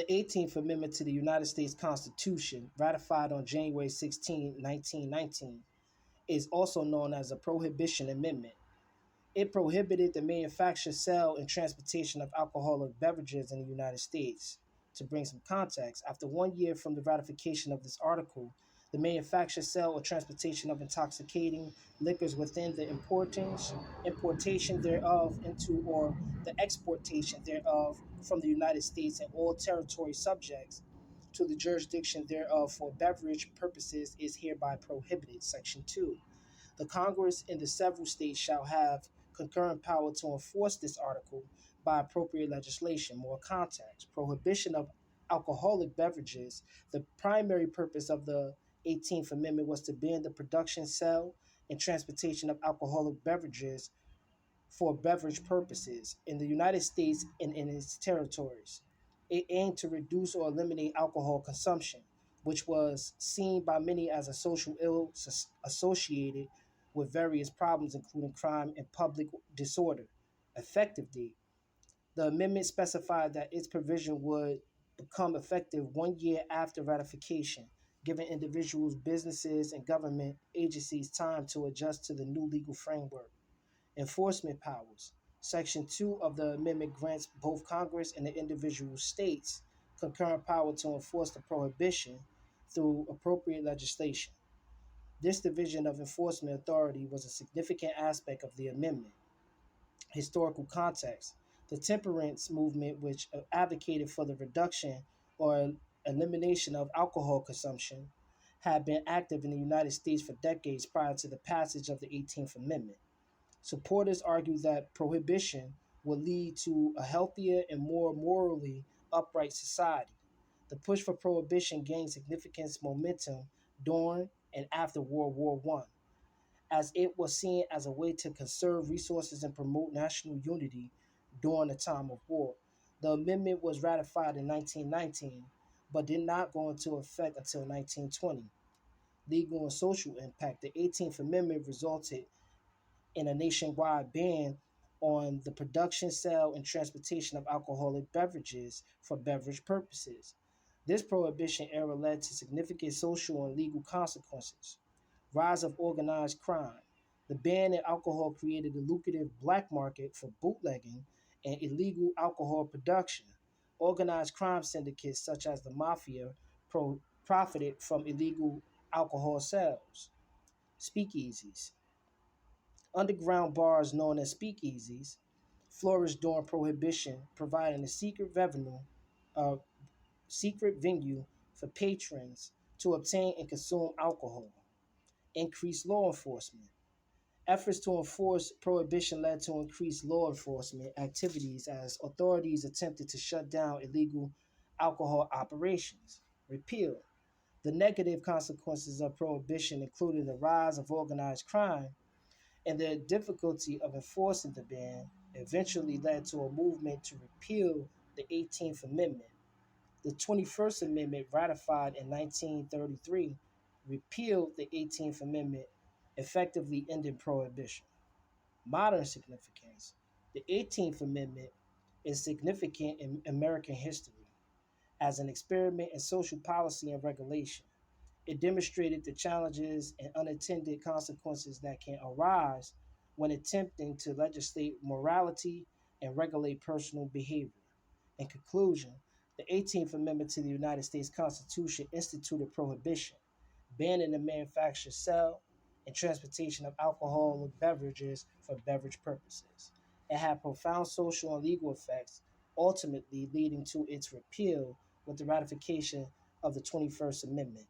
The 18th Amendment to the United States Constitution, ratified on January 16, 1919, is also known as the Prohibition Amendment. It prohibited the manufacture, sale, and transportation of alcoholic beverages in the United States. To bring some context, after 1 year from the ratification of this article, the manufacture, sale, or transportation of intoxicating liquors within the importation thereof into or the exportation thereof from the United States and all territory subjects to the jurisdiction thereof for beverage purposes is hereby prohibited. Section 2. The Congress in the several states shall have concurrent power to enforce this article by appropriate legislation. More context. Prohibition of alcoholic beverages. The primary purpose of the 18th Amendment was to ban the production, sale, and transportation of alcoholic beverages for beverage purposes in the United States and in its territories. It aimed to reduce or eliminate alcohol consumption, which was seen by many as a social ill associated with various problems, including crime and public disorder. Effective date. The amendment specified that its provision would become effective 1 year after ratification, giving individuals, businesses, and government agencies time to adjust to the new legal framework. Enforcement powers. Section 2 of the amendment grants both Congress and the individual states concurrent power to enforce the prohibition through appropriate legislation. This division of enforcement authority was a significant aspect of the amendment. Historical context. The temperance movement, which advocated for the reduction or elimination of alcohol consumption, had been active in the United States for decades prior to the passage of the 18th Amendment. Supporters argue that prohibition will lead to a healthier and more morally upright society. The push for prohibition gained significant momentum during and after World War I, as it was seen as a way to conserve resources and promote national unity during a time of war. The amendment was ratified in 1919, but did not go into effect until 1920. Legal and social impact. The 18th Amendment resulted in a nationwide ban on the production, sale, and transportation of alcoholic beverages for beverage purposes. This prohibition era led to significant social and legal consequences. Rise of organized crime. The ban on alcohol created a lucrative black market for bootlegging and illegal alcohol production. Organized crime syndicates such as the mafia profited from illegal alcohol sales. Speakeasies. Underground bars known as speakeasies flourished during Prohibition, providing a uh, secret venue for patrons to obtain and consume alcohol. Increased law enforcement. Efforts to enforce prohibition led to increased law enforcement activities as authorities attempted to shut down illegal alcohol operations. Repeal. The negative consequences of prohibition included the rise of organized crime and the difficulty of enforcing the ban eventually led to a movement to repeal the 18th Amendment. The 21st Amendment, ratified in 1933, repealed the 18th Amendment, effectively ending prohibition. Modern significance. The 18th Amendment is significant in American history as an experiment in social policy and regulation. It demonstrated the challenges and unintended consequences that can arise when attempting to legislate morality and regulate personal behavior. In conclusion, the 18th Amendment to the United States Constitution instituted prohibition, banning the manufacture, sale, and transportation of alcoholic beverages for beverage purposes. It had profound social and legal effects, ultimately leading to its repeal with the ratification of the 21st Amendment.